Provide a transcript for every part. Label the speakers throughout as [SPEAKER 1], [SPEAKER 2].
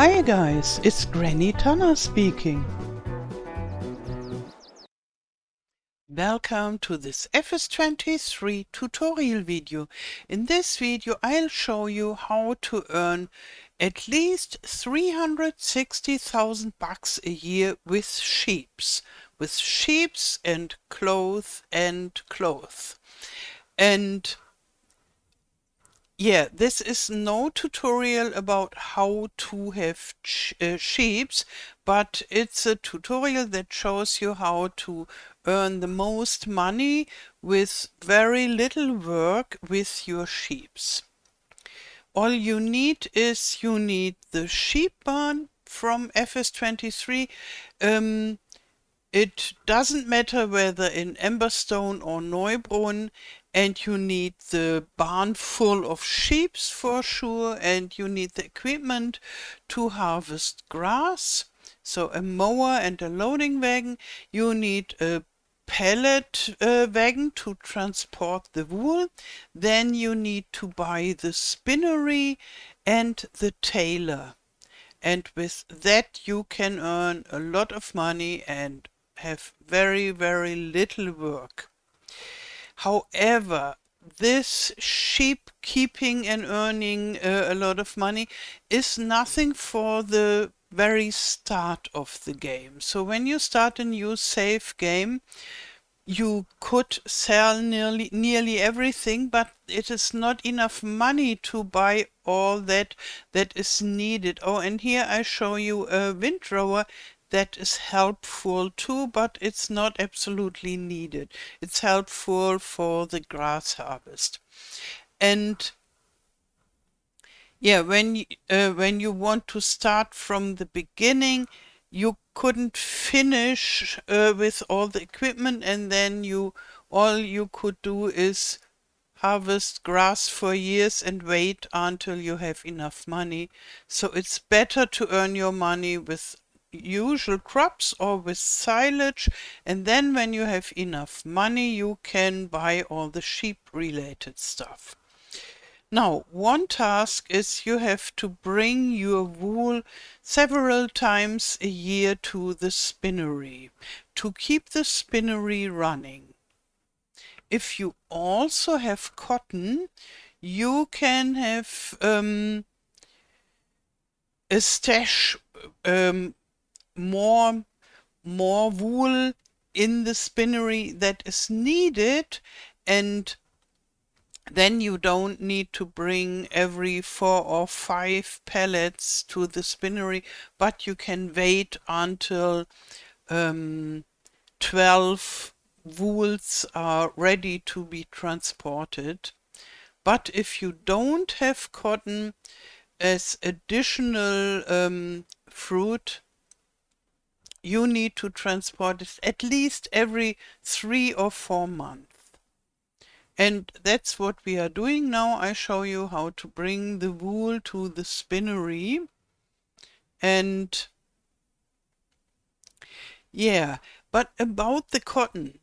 [SPEAKER 1] Hi guys, it's Granny Tana speaking. Welcome to this FS23 tutorial video. In this video I'll show you how to earn at least 360,000 bucks a year with sheeps. And clothes. And yeah, this is no tutorial about how to have sheeps, but it's a tutorial that shows you how to earn the most money with very little work with your sheeps. All you need is the sheep barn from FS23. It doesn't matter whether in Amberstone or Neubrunn, and you need the barn full of sheep for sure, and you need the equipment to harvest grass, so a mower and a loading wagon. You need a pallet wagon to transport the wool. Then you need to buy the spinnery and the tailor. And with that you can earn a lot of money and have very, very little work. However, this sheep keeping and earning a lot of money is nothing for the very start of the game. So when you start a new save game, you could sell nearly everything, but it is not enough money to buy all that is needed. Oh, and here I show you a windrower that is helpful too, but it's not absolutely needed. It's helpful for the grass harvest. And yeah, when you want to start from the beginning, you couldn't finish with all the equipment, and then all you could do is harvest grass for years and wait until you have enough money. So it's better to earn your money with usual crops or with silage, and then when you have enough money you can buy all the sheep related stuff. Now, one task is you have to bring your wool several times a year to the spinnery to keep the spinnery running. If you also have cotton, you can have a stash, more wool in the spinnery that is needed, and then you don't need to bring every 4 or 5 pallets to the spinnery, but you can wait until 12 wools are ready to be transported. But if you don't have cotton as additional fruit, you need to transport it at least every 3 or 4 months. And that's what we are doing now. I show you how to bring the wool to the spinnery. And yeah, but about the cotton,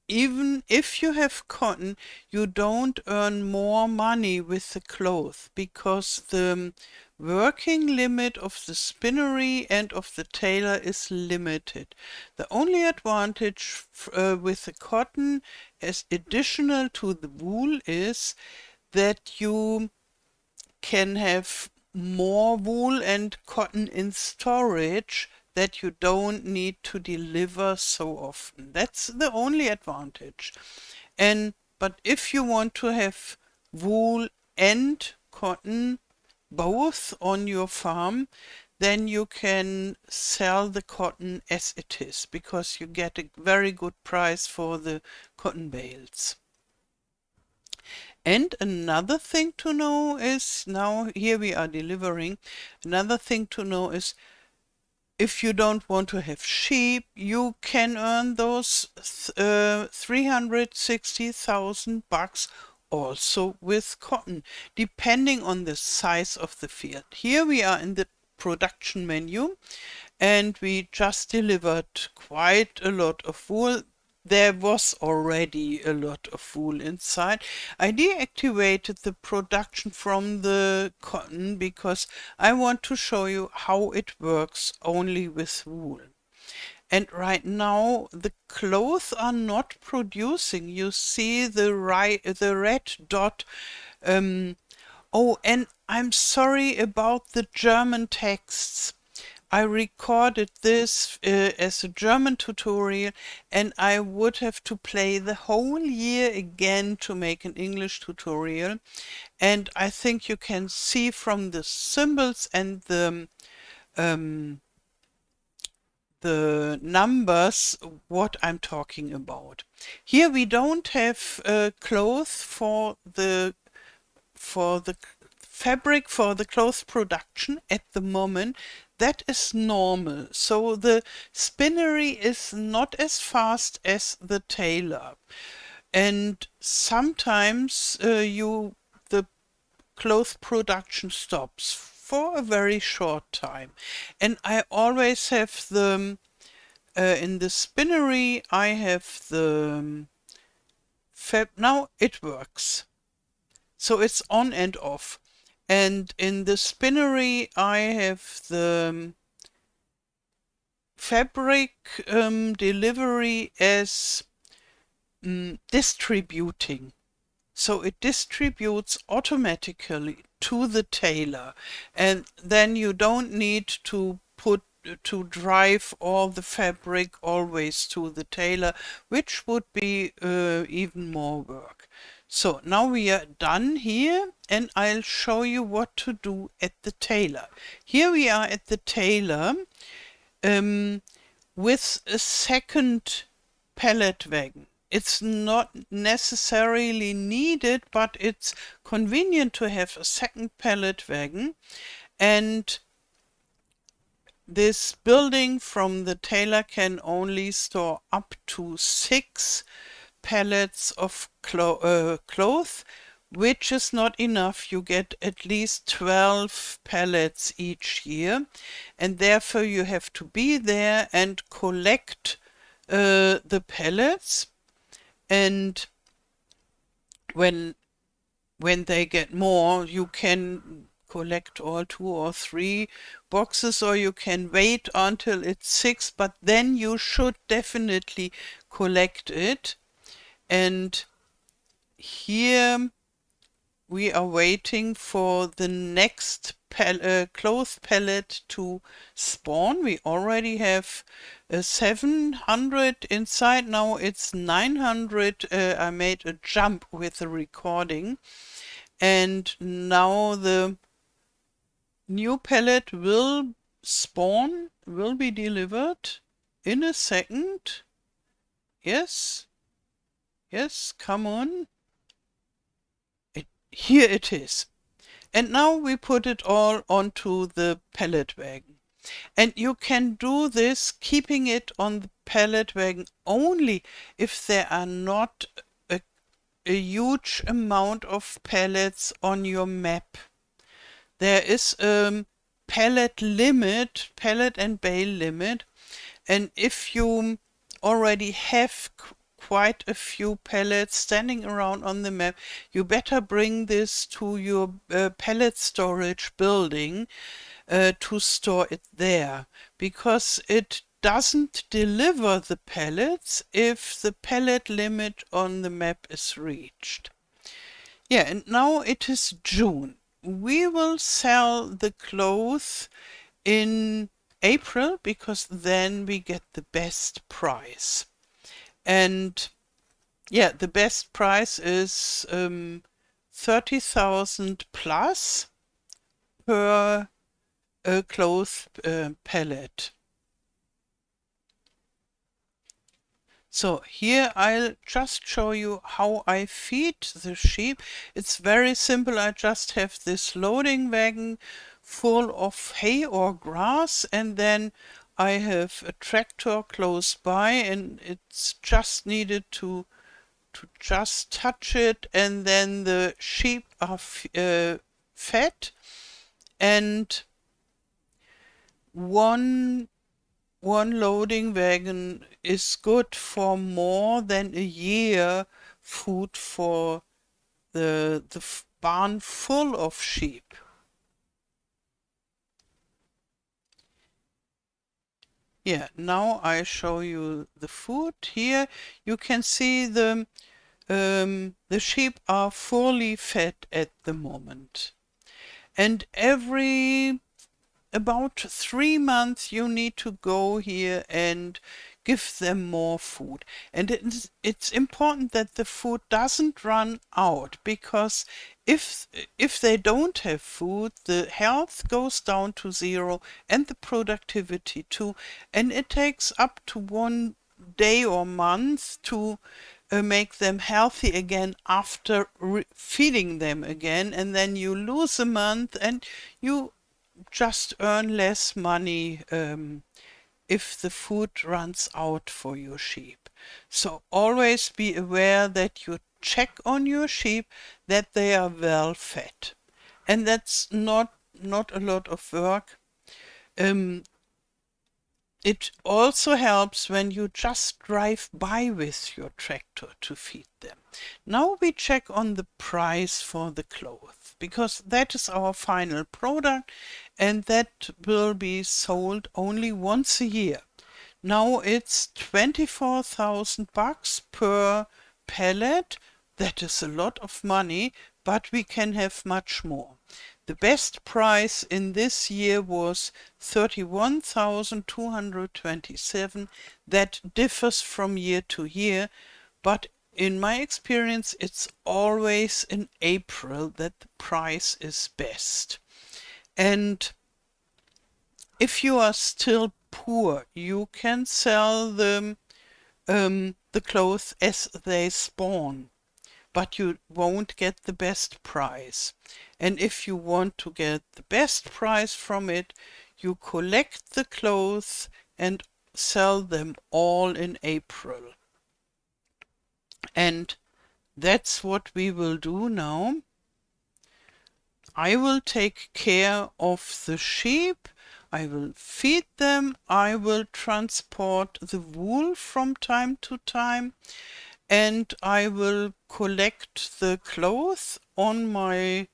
[SPEAKER 1] even if you have cotton, you don't earn more money with the cloth, because the working limit of the spinnery and of the tailor is limited. The only advantage with the cotton as additional to the wool is that you can have more wool and cotton in storage that you don't need to deliver so often. That's the only advantage. But if you want to have wool and cotton both on your farm, then you can sell the cotton as it is, because you get a very good price for the cotton bales. And another thing to know is, now here we are delivering, another thing to know is, if you don't want to have sheep, you can earn those 360,000 bucks also with cotton, depending on the size of the field. Here we are in the production menu, and we just delivered quite a lot of wool. there was already a lot of wool inside. I deactivated the production from the cotton because I want to show you how it works only with wool. And right now the clothes are not producing. You see the red dot. Oh, and I'm sorry about the German texts. I recorded this as a German tutorial, and I would have to play the whole year again to make an English tutorial. And I think you can see from the symbols and the numbers what I'm talking about. Here we don't have clothes for the fabric for the clothes production at the moment. That is normal. So the spinnery is not as fast as the tailor. And sometimes the clothes production stops for a very short time. And I always have the in the spinnery I have the fab. Now it works. So it's on and off. And in the spinnery, I have the fabric delivery as distributing. So it distributes automatically to the tailor, and then you don't need to drive all the fabric always to the tailor, which would be even more work. So now we are done here, and I'll show you what to do at the tailor. Here we are at the tailor with a second pallet wagon. It's not necessarily needed, but it's convenient to have a second pallet wagon. And this building from the tailor can only store up to 6 pallets of cloth, which is not enough. You get at least 12 pallets each year, and therefore you have to be there and collect the pallets. And when they get more, you can collect all 2 or 3 boxes, or you can wait until it's 6, but then you should definitely collect it. And here we are waiting for the next cloth pallet to spawn. We already have 700 inside. Now it's 900. I made a jump with the recording. And now the new pallet will spawn, will be delivered in a second. Yes, yes, come on. Here it is. And now we put it all onto the pallet wagon. And you can do this keeping it on the pallet wagon only if there are not a huge amount of pallets on your map. There is a pallet limit, pallet and bale limit, and if you already have quite a few pallets standing around on the map, you better bring this to your pallet storage building to store it there, because it doesn't deliver the pallets if the pallet limit on the map is reached. Yeah, and now it is June. We will sell the clothes in April because then we get the best price. And yeah, the best price is 30,000 plus per cloth pallet. So here I'll just show you how I feed the sheep. It's very simple. I just have this loading wagon full of hay or grass, and then I have a tractor close by, and it's just needed to just touch it, and then the sheep are fed. And one one loading wagon is good for more than a year food for the barn full of sheep. Yeah, now I show you the food. Here you can see the sheep are fully fed at the moment. And every about 3 months you need to go here and give them more food. And it's important that the food doesn't run out, because if if they don't have food, the health goes down to zero and the productivity too. And it takes up to 1 day or month to make them healthy again after feeding them again, and then you lose a month and you just earn less money if the food runs out for your sheep. So always be aware that you check on your sheep that they are well fed. And that's not a lot of work. Um, it also helps when you just drive by with your tractor to feed them. Now we check on the price for the clothes, because that is our final product and that will be sold only once a year. Now it's 24,000 bucks per pallet. That is a lot of money, but we can have much more. The best price in this year was 31,227. That differs from year to year, but in my experience, it's always in April that the price is best. And if you are still poor, you can sell the clothes as they spawn, but you won't get the best price. And if you want to get the best price from it, you collect the clothes and sell them all in April. And that's what we will do now. I will take care of the sheep. I will feed them. I will transport the wool from time to time. And I will collect the clothes on my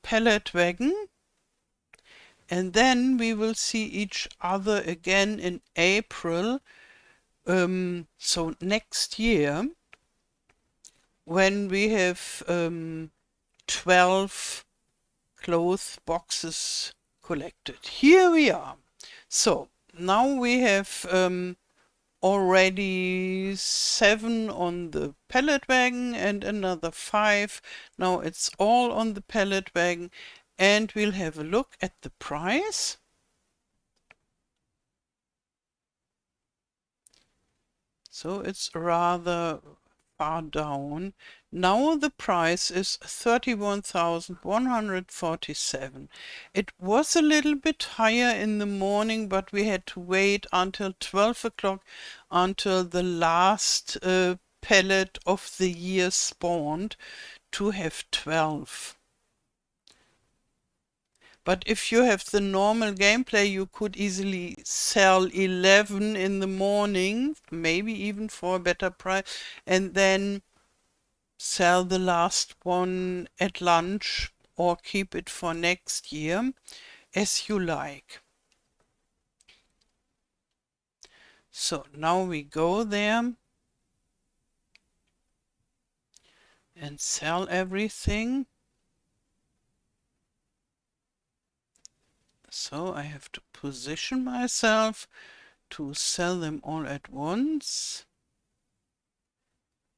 [SPEAKER 1] pallet wagon. And then we will see each other again in April. So next year, when we have 12 clothes boxes collected. Here we are. So now we have already 7 on the pallet wagon and another 5. Now it's all on the pallet wagon, and we'll have a look at the price. So it's rather far down. Now the price is 31,147. It was a little bit higher in the morning, but we had to wait until 12 o'clock until the last pellet of the year spawned to have 12. But if you have the normal gameplay, you could easily sell 11 in the morning, maybe even for a better price, and then sell the last one at lunch or keep it for next year, as you like. So now we go there and sell everything. So I have to position myself to sell them all at once.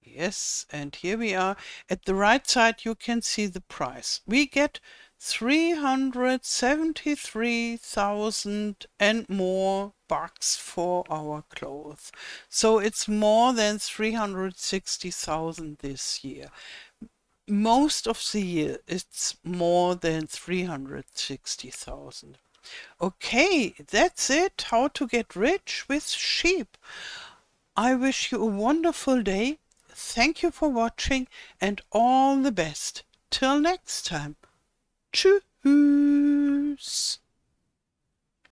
[SPEAKER 1] Yes, and here we are. At the right side you can see the price. We get 373,000 and more bucks for our clothes. So it's more than 360,000 this year. Most of the year it's more than 360,000. Okay, that's it. How to get rich with sheep. I wish you a wonderful day. Thank you for watching and all the best. Till next time. Tschüss.